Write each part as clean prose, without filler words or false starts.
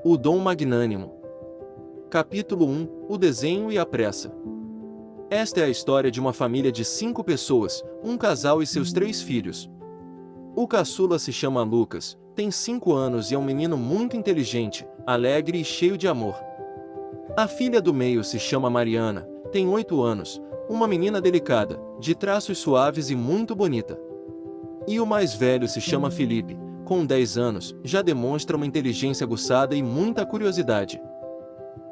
O dom magnânimo. Capítulo 1. O desenho e a pressa. Esta é a história de uma família de 5 pessoas, um casal e seus 3 filhos. O caçula se chama Lucas, tem 5 anos e é um menino muito inteligente, alegre e cheio de amor. A filha do meio se chama Mariana, tem 8 anos, uma menina delicada, de traços suaves e muito bonita. E o mais velho se chama Felipe, com 10 anos, já demonstra uma inteligência aguçada e muita curiosidade.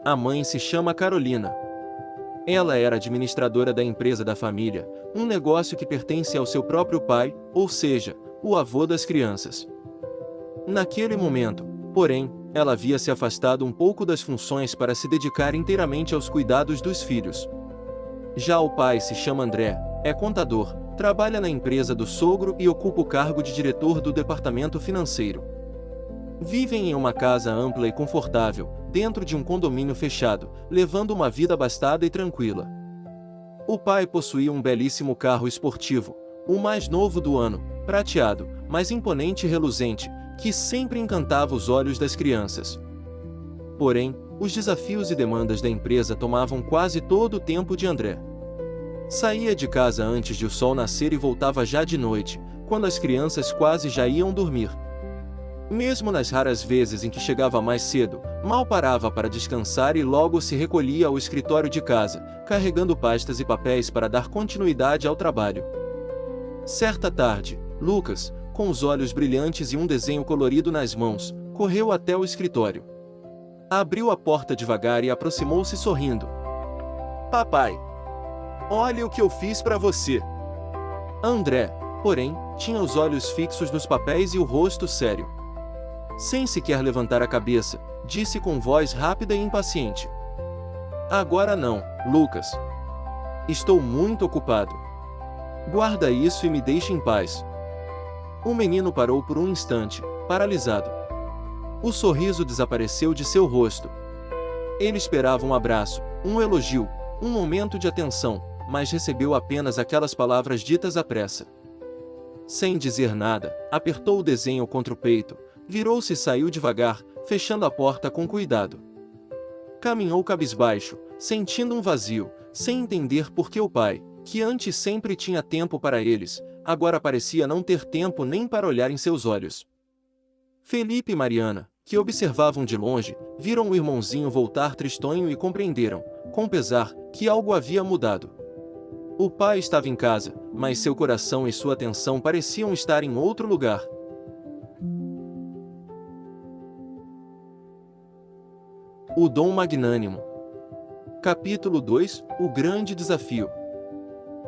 A mãe se chama Carolina. Ela era administradora da empresa da família, um negócio que pertence ao seu próprio pai, ou seja, o avô das crianças. Naquele momento, porém, ela havia se afastado um pouco das funções para se dedicar inteiramente aos cuidados dos filhos. Já o pai se chama André, é contador, trabalha na empresa do sogro e ocupa o cargo de diretor do departamento financeiro. Vivem em uma casa ampla e confortável, dentro de um condomínio fechado, levando uma vida abastada e tranquila. O pai possuía um belíssimo carro esportivo, o mais novo do ano, prateado, mas imponente e reluzente, que sempre encantava os olhos das crianças. Porém, os desafios e demandas da empresa tomavam quase todo o tempo de André. Saía de casa antes de o sol nascer e voltava já de noite, quando as crianças quase já iam dormir. Mesmo nas raras vezes em que chegava mais cedo, mal parava para descansar e logo se recolhia ao escritório de casa, carregando pastas e papéis para dar continuidade ao trabalho. Certa tarde, Lucas, com os olhos brilhantes e um desenho colorido nas mãos, correu até o escritório. Abriu a porta devagar e aproximou-se sorrindo. "Papai, olha o que eu fiz para você." André, porém, tinha os olhos fixos nos papéis e o rosto sério. Sem sequer levantar a cabeça, disse com voz rápida e impaciente: "Agora não, Lucas. Estou muito ocupado. Guarda isso e me deixe em paz." O menino parou por um instante, paralisado. O sorriso desapareceu de seu rosto. Ele esperava um abraço, um elogio, um momento de atenção, mas recebeu apenas aquelas palavras ditas à pressa. Sem dizer nada, apertou o desenho contra o peito, virou-se e saiu devagar, fechando a porta com cuidado. Caminhou cabisbaixo, sentindo um vazio, sem entender por que o pai, que antes sempre tinha tempo para eles, agora parecia não ter tempo nem para olhar em seus olhos. Felipe e Mariana, que observavam de longe, viram o irmãozinho voltar tristonho e compreenderam, com pesar, que algo havia mudado. O pai estava em casa, mas seu coração e sua atenção pareciam estar em outro lugar. O dom magnânimo. Capítulo 2. O grande desafio.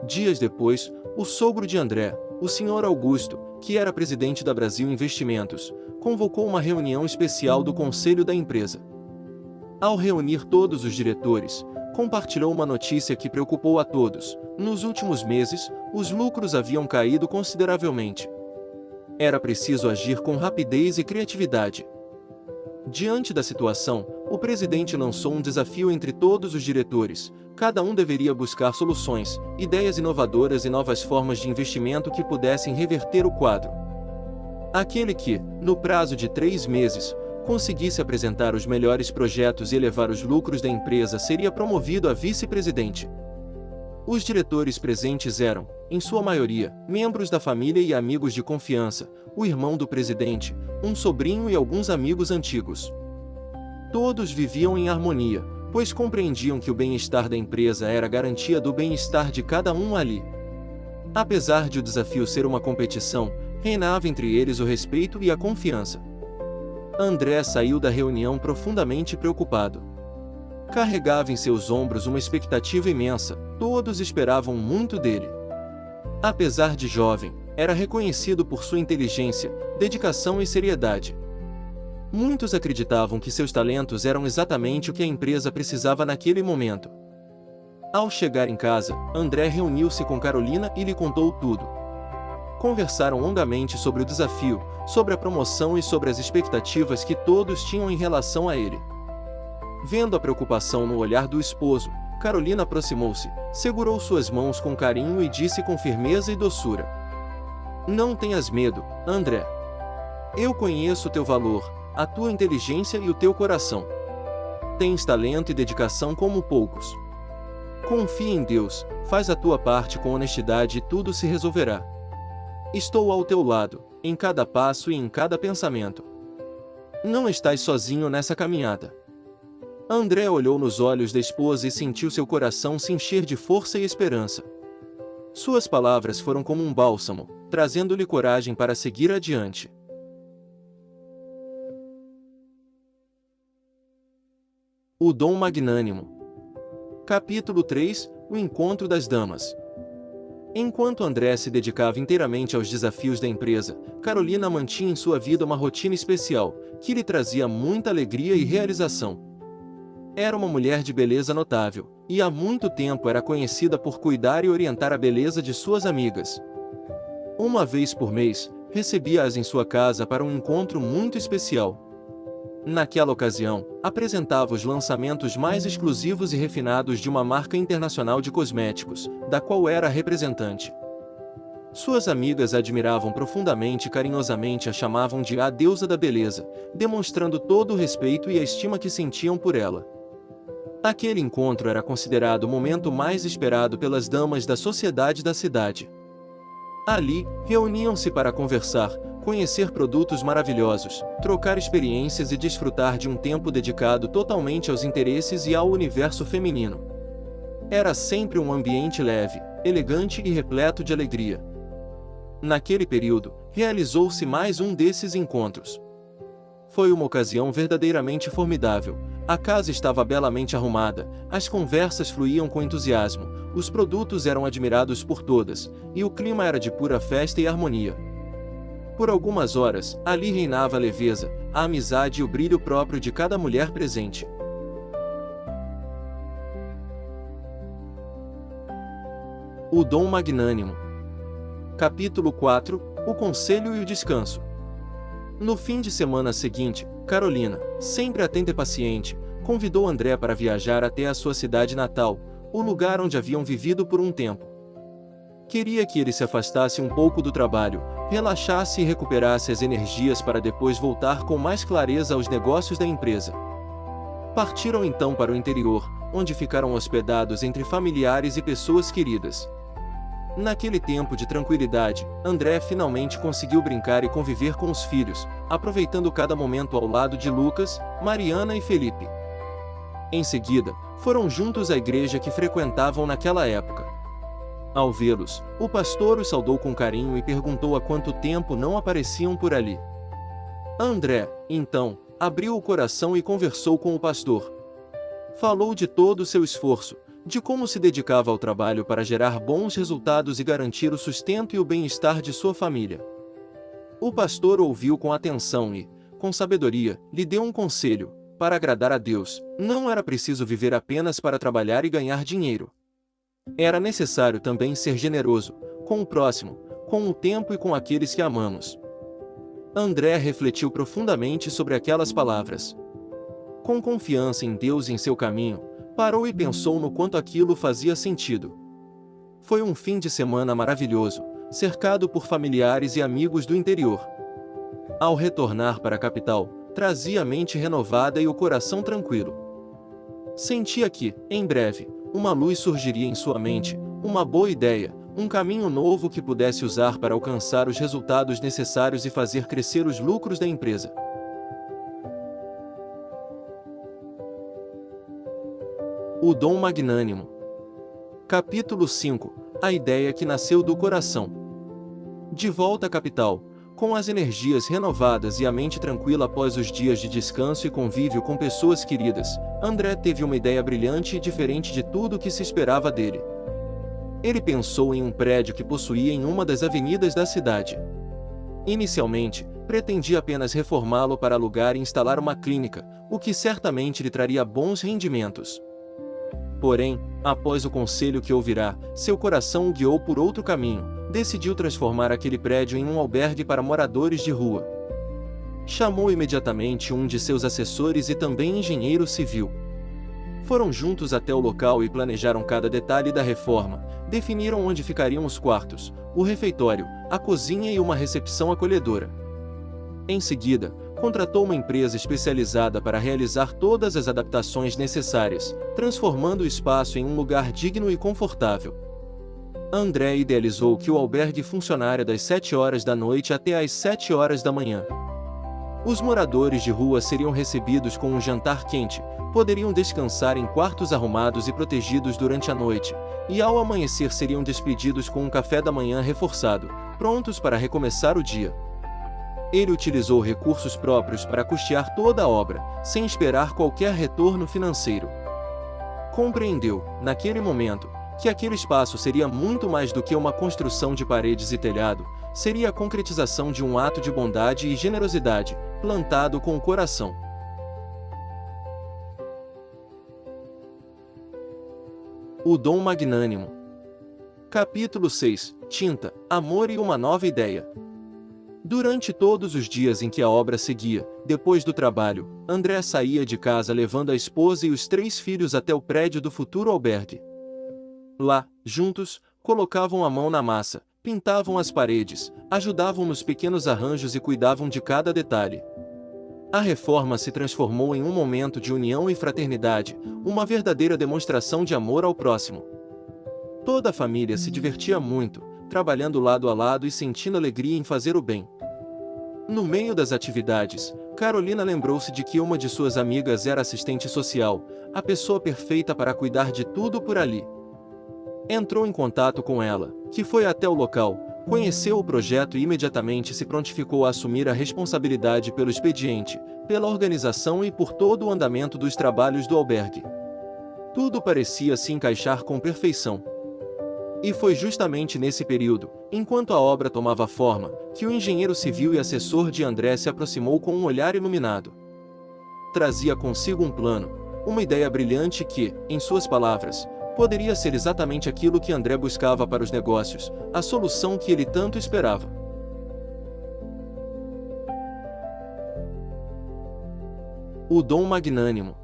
Dias depois, o sogro de André, o Sr. Augusto, que era presidente da Brasil Investimentos, convocou uma reunião especial do conselho da empresa. Ao reunir todos os diretores, compartilhou uma notícia que preocupou a todos. Nos últimos meses, os lucros haviam caído consideravelmente. Era preciso agir com rapidez e criatividade. Diante da situação, o presidente lançou um desafio entre todos os diretores. Cada um deveria buscar soluções, ideias inovadoras e novas formas de investimento que pudessem reverter o quadro. Aquele que, no prazo de 3 meses, conseguisse apresentar os melhores projetos e elevar os lucros da empresa seria promovido a vice-presidente. Os diretores presentes eram, em sua maioria, membros da família e amigos de confiança, o irmão do presidente, um sobrinho e alguns amigos antigos. Todos viviam em harmonia, pois compreendiam que o bem-estar da empresa era garantia do bem-estar de cada um ali. Apesar de o desafio ser uma competição, reinava entre eles o respeito e a confiança. André saiu da reunião profundamente preocupado. Carregava em seus ombros uma expectativa imensa, todos esperavam muito dele. Apesar de jovem, era reconhecido por sua inteligência, dedicação e seriedade. Muitos acreditavam que seus talentos eram exatamente o que a empresa precisava naquele momento. Ao chegar em casa, André reuniu-se com Carolina e lhe contou tudo. Conversaram longamente sobre o desafio, sobre a promoção e sobre as expectativas que todos tinham em relação a ele. Vendo a preocupação no olhar do esposo, Carolina aproximou-se, segurou suas mãos com carinho e disse com firmeza e doçura: "Não tenhas medo, André. Eu conheço teu valor, a tua inteligência e o teu coração. Tens talento e dedicação como poucos. Confia em Deus, faz a tua parte com honestidade e tudo se resolverá. Estou ao teu lado, em cada passo e em cada pensamento. Não estás sozinho nessa caminhada. André olhou nos olhos da esposa e sentiu seu coração se encher de força e esperança. Suas palavras foram como um bálsamo, trazendo-lhe coragem para seguir adiante. O dom magnânimo. Capítulo 3 – O encontro das damas. Enquanto André se dedicava inteiramente aos desafios da empresa, Carolina mantinha em sua vida uma rotina especial, que lhe trazia muita alegria e realização. Era uma mulher de beleza notável, e há muito tempo era conhecida por cuidar e orientar a beleza de suas amigas. Uma vez por mês, recebia-as em sua casa para um encontro muito especial. Naquela ocasião, apresentava os lançamentos mais exclusivos e refinados de uma marca internacional de cosméticos, da qual era a representante. Suas amigas a admiravam profundamente e carinhosamente a chamavam de a deusa da beleza, demonstrando todo o respeito e a estima que sentiam por ela. Aquele encontro era considerado o momento mais esperado pelas damas da sociedade da cidade. Ali, reuniam-se para conversar, conhecer produtos maravilhosos, trocar experiências e desfrutar de um tempo dedicado totalmente aos interesses e ao universo feminino. Era sempre um ambiente leve, elegante e repleto de alegria. Naquele período, realizou-se mais um desses encontros. Foi uma ocasião verdadeiramente formidável. A casa estava belamente arrumada, as conversas fluíam com entusiasmo, os produtos eram admirados por todas, e o clima era de pura festa e harmonia. Por algumas horas, ali reinava a leveza, a amizade e o brilho próprio de cada mulher presente. O dom magnânimo. Capítulo 4 – O conselho e o descanso. No fim de semana seguinte, Carolina, sempre atenta e paciente, convidou André para viajar até a sua cidade natal, o lugar onde haviam vivido por um tempo. Queria que ele se afastasse um pouco do trabalho, relaxasse e recuperasse as energias para depois voltar com mais clareza aos negócios da empresa. Partiram então para o interior, onde ficaram hospedados entre familiares e pessoas queridas. Naquele tempo de tranquilidade, André finalmente conseguiu brincar e conviver com os filhos, aproveitando cada momento ao lado de Lucas, Mariana e Felipe. Em seguida, foram juntos à igreja que frequentavam naquela época. Ao vê-los, o pastor os saudou com carinho e perguntou há quanto tempo não apareciam por ali. André, então, abriu o coração e conversou com o pastor. Falou de todo o seu esforço, de como se dedicava ao trabalho para gerar bons resultados e garantir o sustento e o bem-estar de sua família. O pastor ouviu com atenção e, com sabedoria, lhe deu um conselho: para agradar a Deus, não era preciso viver apenas para trabalhar e ganhar dinheiro. Era necessário também ser generoso, com o próximo, com o tempo e com aqueles que amamos. André refletiu profundamente sobre aquelas palavras. Com confiança em Deus e em seu caminho, parou e pensou no quanto aquilo fazia sentido. Foi um fim de semana maravilhoso, cercado por familiares e amigos do interior. Ao retornar para a capital, trazia a mente renovada e o coração tranquilo. Sentia que, em breve, uma luz surgiria em sua mente, uma boa ideia, um caminho novo que pudesse usar para alcançar os resultados necessários e fazer crescer os lucros da empresa. O dom magnânimo. Capítulo 5 – A ideia que nasceu do coração. De volta à capital, com as energias renovadas e a mente tranquila após os dias de descanso e convívio com pessoas queridas, André teve uma ideia brilhante e diferente de tudo o que se esperava dele. Ele pensou em um prédio que possuía em uma das avenidas da cidade. Inicialmente, pretendia apenas reformá-lo para alugar e instalar uma clínica, o que certamente lhe traria bons rendimentos. Porém, após o conselho que ouvirá, seu coração o guiou por outro caminho. Decidiu transformar aquele prédio em um albergue para moradores de rua. Chamou imediatamente um de seus assessores e também engenheiro civil. Foram juntos até o local e planejaram cada detalhe da reforma, definiram onde ficariam os quartos, o refeitório, a cozinha e uma recepção acolhedora. Em seguida, contratou uma empresa especializada para realizar todas as adaptações necessárias, transformando o espaço em um lugar digno e confortável. André idealizou que o albergue funcionaria das 7 horas da noite até às 7 horas da manhã. Os moradores de rua seriam recebidos com um jantar quente, poderiam descansar em quartos arrumados e protegidos durante a noite, e ao amanhecer seriam despedidos com um café da manhã reforçado, prontos para recomeçar o dia. Ele utilizou recursos próprios para custear toda a obra, sem esperar qualquer retorno financeiro. Compreendeu, naquele momento, que aquele espaço seria muito mais do que uma construção de paredes e telhado, seria a concretização de um ato de bondade e generosidade, plantado com o coração. O dom magnânimo. Capítulo 6. Tinta, amor e uma nova ideia. Durante todos os dias em que a obra seguia, depois do trabalho, André saía de casa levando a esposa e os 3 filhos até o prédio do futuro albergue. Lá, juntos, colocavam a mão na massa, pintavam as paredes, ajudavam nos pequenos arranjos e cuidavam de cada detalhe. A reforma se transformou em um momento de união e fraternidade, uma verdadeira demonstração de amor ao próximo. Toda a família se divertia muito, trabalhando lado a lado e sentindo alegria em fazer o bem. No meio das atividades, Carolina lembrou-se de que uma de suas amigas era assistente social, a pessoa perfeita para cuidar de tudo por ali. Entrou em contato com ela, que foi até o local, conheceu o projeto e imediatamente se prontificou a assumir a responsabilidade pelo expediente, pela organização e por todo o andamento dos trabalhos do albergue. Tudo parecia se encaixar com perfeição. E foi justamente nesse período, enquanto a obra tomava forma, que o engenheiro civil e assessor de André se aproximou com um olhar iluminado. Trazia consigo um plano, uma ideia brilhante que, em suas palavras, poderia ser exatamente aquilo que André buscava para os negócios, a solução que ele tanto esperava. O dom magnânimo.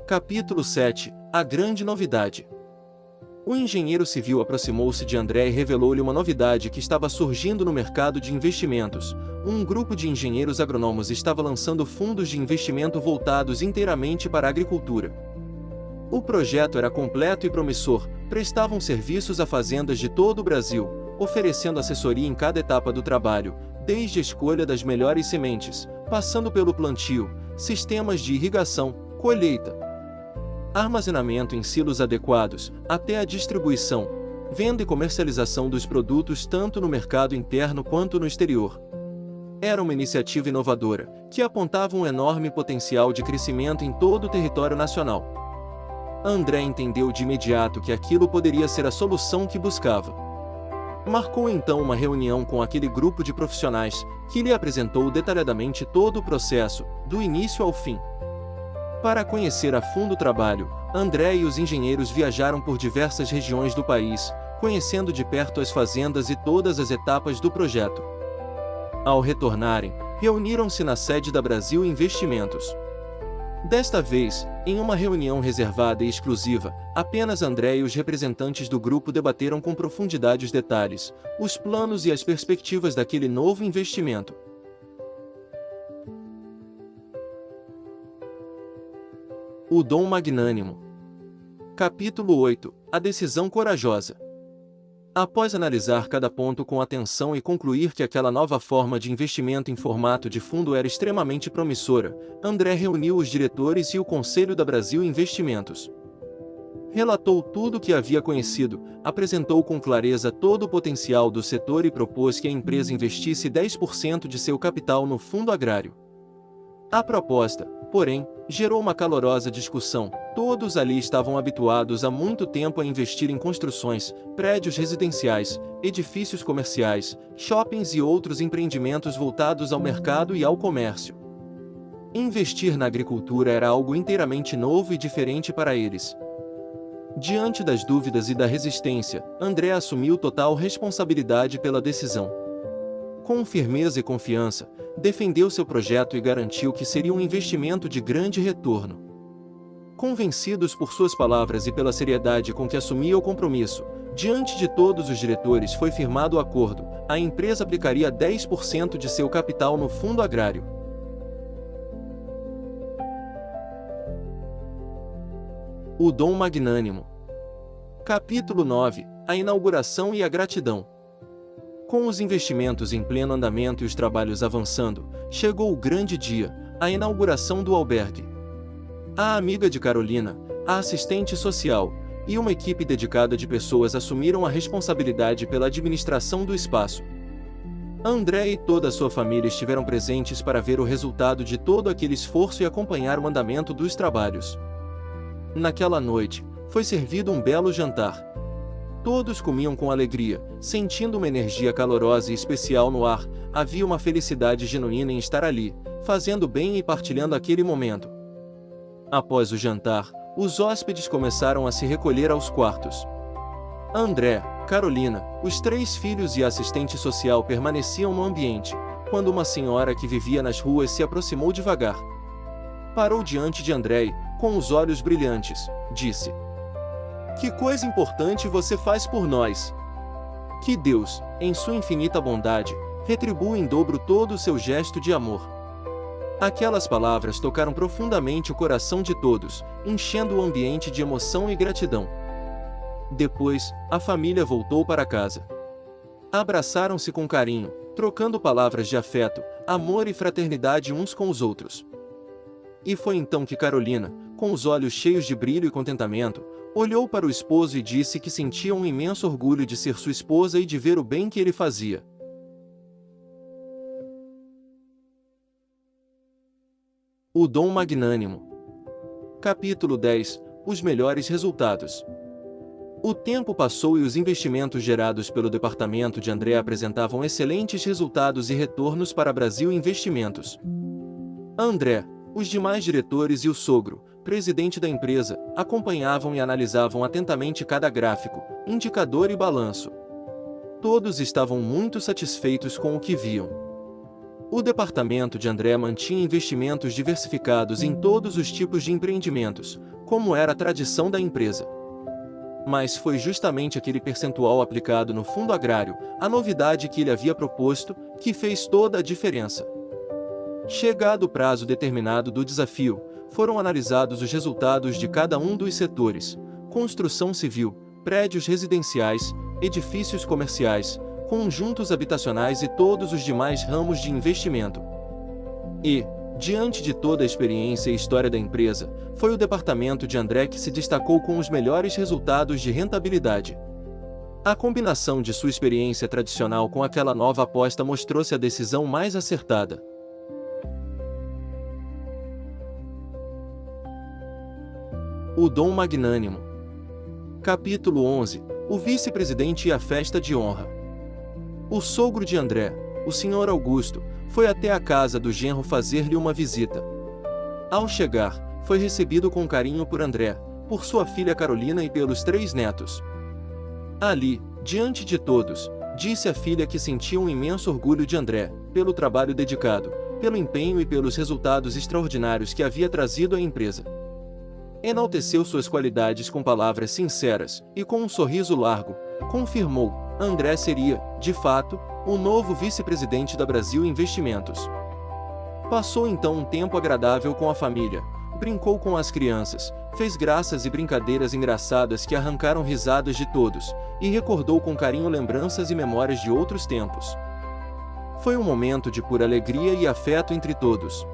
Capítulo 7. A grande novidade. O engenheiro civil aproximou-se de André e revelou-lhe uma novidade que estava surgindo no mercado de investimentos. Um grupo de engenheiros agrônomos estava lançando fundos de investimento voltados inteiramente para a agricultura. O projeto era completo e promissor, prestavam serviços a fazendas de todo o Brasil, oferecendo assessoria em cada etapa do trabalho, desde a escolha das melhores sementes, passando pelo plantio, sistemas de irrigação, colheita, armazenamento em silos adequados, até a distribuição, venda e comercialização dos produtos tanto no mercado interno quanto no exterior. Era uma iniciativa inovadora, que apontava um enorme potencial de crescimento em todo o território nacional. André entendeu de imediato que aquilo poderia ser a solução que buscava. Marcou então uma reunião com aquele grupo de profissionais, que lhe apresentou detalhadamente todo o processo, do início ao fim. Para conhecer a fundo o trabalho, André e os engenheiros viajaram por diversas regiões do país, conhecendo de perto as fazendas e todas as etapas do projeto. Ao retornarem, reuniram-se na sede da Brasil Investimentos. Desta vez, em uma reunião reservada e exclusiva, apenas André e os representantes do grupo debateram com profundidade os detalhes, os planos e as perspectivas daquele novo investimento. O dom magnânimo. Capítulo 8. A decisão corajosa. Após analisar cada ponto com atenção e concluir que aquela nova forma de investimento em formato de fundo era extremamente promissora, André reuniu os diretores e o Conselho da Brasil Investimentos. Relatou tudo o que havia conhecido, apresentou com clareza todo o potencial do setor e propôs que a empresa investisse 10% de seu capital no fundo agrário. A proposta, porém, gerou uma calorosa discussão. Todos ali estavam habituados há muito tempo a investir em construções, prédios residenciais, edifícios comerciais, shoppings e outros empreendimentos voltados ao mercado e ao comércio. Investir na agricultura era algo inteiramente novo e diferente para eles. Diante das dúvidas e da resistência, André assumiu total responsabilidade pela decisão. Com firmeza e confiança, defendeu seu projeto e garantiu que seria um investimento de grande retorno. Convencidos por suas palavras e pela seriedade com que assumia o compromisso, diante de todos os diretores foi firmado o acordo, a empresa aplicaria 10% de seu capital no fundo agrário. O dom magnânimo. Capítulo 9. A inauguração e a gratidão. Com os investimentos em pleno andamento e os trabalhos avançando, chegou o grande dia, a inauguração do albergue. A amiga de Carolina, a assistente social, e uma equipe dedicada de pessoas assumiram a responsabilidade pela administração do espaço. André e toda a sua família estiveram presentes para ver o resultado de todo aquele esforço e acompanhar o andamento dos trabalhos. Naquela noite, foi servido um belo jantar. Todos comiam com alegria, sentindo uma energia calorosa e especial no ar. Havia uma felicidade genuína em estar ali, fazendo bem e partilhando aquele momento. Após o jantar, os hóspedes começaram a se recolher aos quartos. André, Carolina, os 3 filhos e a assistente social permaneciam no ambiente, quando uma senhora que vivia nas ruas se aproximou devagar. Parou diante de André e, com os olhos brilhantes, disse: "Que coisa importante você faz por nós! Que Deus, em sua infinita bondade, retribua em dobro todo o seu gesto de amor." Aquelas palavras tocaram profundamente o coração de todos, enchendo o ambiente de emoção e gratidão. Depois, a família voltou para casa. Abraçaram-se com carinho, trocando palavras de afeto, amor e fraternidade uns com os outros. E foi então que Carolina, com os olhos cheios de brilho e contentamento, olhou para o esposo e disse que sentia um imenso orgulho de ser sua esposa e de ver o bem que ele fazia. O dom magnânimo. Capítulo 10. Os melhores resultados. O tempo passou e os investimentos gerados pelo departamento de André apresentavam excelentes resultados e retornos para Brasil Investimentos. André, os demais diretores e o sogro, presidente da empresa, acompanhavam e analisavam atentamente cada gráfico, indicador e balanço. Todos estavam muito satisfeitos com o que viam. O departamento de André mantinha investimentos diversificados em todos os tipos de empreendimentos, como era a tradição da empresa. Mas foi justamente aquele percentual aplicado no fundo agrário, a novidade que ele havia proposto, que fez toda a diferença. Chegado o prazo determinado do desafio, foram analisados os resultados de cada um dos setores: construção civil, prédios residenciais, edifícios comerciais, conjuntos habitacionais e todos os demais ramos de investimento. E, diante de toda a experiência e história da empresa, foi o departamento de André que se destacou com os melhores resultados de rentabilidade. A combinação de sua experiência tradicional com aquela nova aposta mostrou-se a decisão mais acertada. O dom magnânimo. Capítulo 11. O vice-presidente e a festa de honra. O sogro de André, o Sr. Augusto, foi até a casa do genro fazer-lhe uma visita. Ao chegar, foi recebido com carinho por André, por sua filha Carolina e pelos 3 netos. Ali, diante de todos, disse à filha que sentia um imenso orgulho de André, pelo trabalho dedicado, pelo empenho e pelos resultados extraordinários que havia trazido à empresa. Enalteceu suas qualidades com palavras sinceras, e com um sorriso largo, confirmou: André seria, de fato, o novo vice-presidente da Brasil Investimentos. Passou então um tempo agradável com a família, brincou com as crianças, fez graças e brincadeiras engraçadas que arrancaram risadas de todos, e recordou com carinho lembranças e memórias de outros tempos. Foi um momento de pura alegria e afeto entre todos.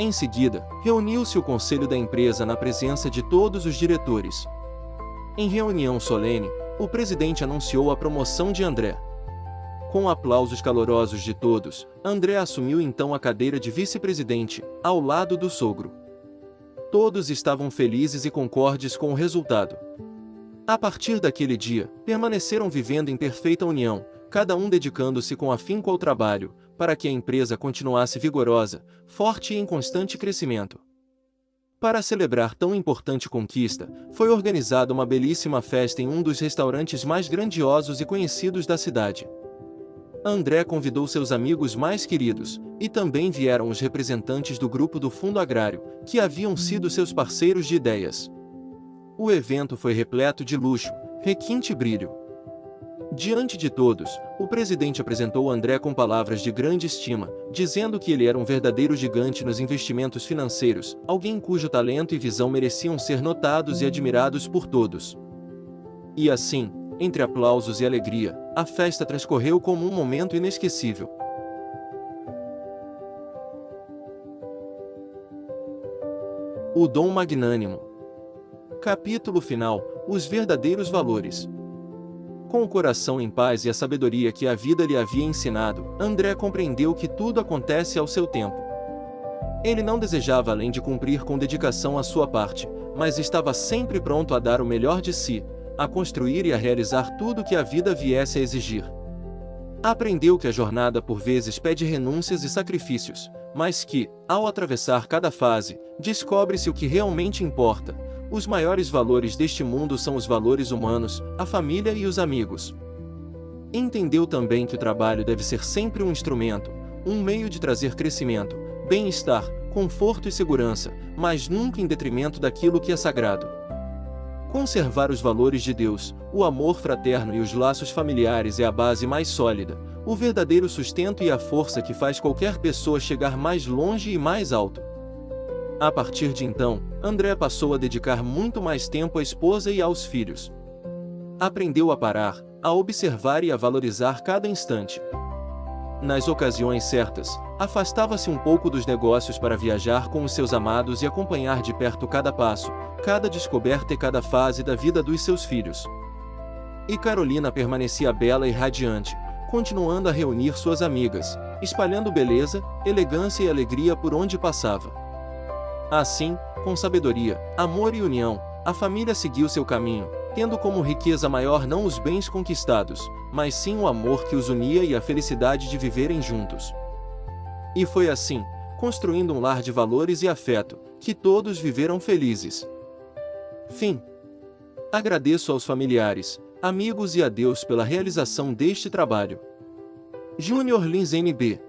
Em seguida, reuniu-se o conselho da empresa na presença de todos os diretores. Em reunião solene, o presidente anunciou a promoção de André. Com aplausos calorosos de todos, André assumiu então a cadeira de vice-presidente, ao lado do sogro. Todos estavam felizes e concordes com o resultado. A partir daquele dia, permaneceram vivendo em perfeita união, cada um dedicando-se com afinco ao trabalho, para que a empresa continuasse vigorosa, forte e em constante crescimento. Para celebrar tão importante conquista, foi organizada uma belíssima festa em um dos restaurantes mais grandiosos e conhecidos da cidade. André convidou seus amigos mais queridos, e também vieram os representantes do grupo do Fundo Agrário, que haviam sido seus parceiros de ideias. O evento foi repleto de luxo, requinte e brilho. Diante de todos, o presidente apresentou André com palavras de grande estima, dizendo que ele era um verdadeiro gigante nos investimentos financeiros, alguém cujo talento e visão mereciam ser notados e admirados por todos. E assim, entre aplausos e alegria, a festa transcorreu como um momento inesquecível. O dom magnânimo. Capítulo final: Os verdadeiros valores. Com o coração em paz e a sabedoria que a vida lhe havia ensinado, André compreendeu que tudo acontece ao seu tempo. Ele não desejava além de cumprir com dedicação a sua parte, mas estava sempre pronto a dar o melhor de si, a construir e a realizar tudo que a vida viesse a exigir. Aprendeu que a jornada por vezes pede renúncias e sacrifícios, mas que, ao atravessar cada fase, descobre-se o que realmente importa. Os maiores valores deste mundo são os valores humanos, a família e os amigos. Entendeu também que o trabalho deve ser sempre um instrumento, um meio de trazer crescimento, bem-estar, conforto e segurança, mas nunca em detrimento daquilo que é sagrado. Conservar os valores de Deus, o amor fraterno e os laços familiares é a base mais sólida, o verdadeiro sustento e a força que faz qualquer pessoa chegar mais longe e mais alto. A partir de então, André passou a dedicar muito mais tempo à esposa e aos filhos. Aprendeu a parar, a observar e a valorizar cada instante. Nas ocasiões certas, afastava-se um pouco dos negócios para viajar com os seus amados e acompanhar de perto cada passo, cada descoberta e cada fase da vida dos seus filhos. E Carolina permanecia bela e radiante, continuando a reunir suas amigas, espalhando beleza, elegância e alegria por onde passava. Assim, com sabedoria, amor e união, a família seguiu seu caminho, tendo como riqueza maior não os bens conquistados, mas sim o amor que os unia e a felicidade de viverem juntos. E foi assim, construindo um lar de valores e afeto, que todos viveram felizes. Fim. Agradeço aos familiares, amigos e a Deus pela realização deste trabalho. Júnior Lins NB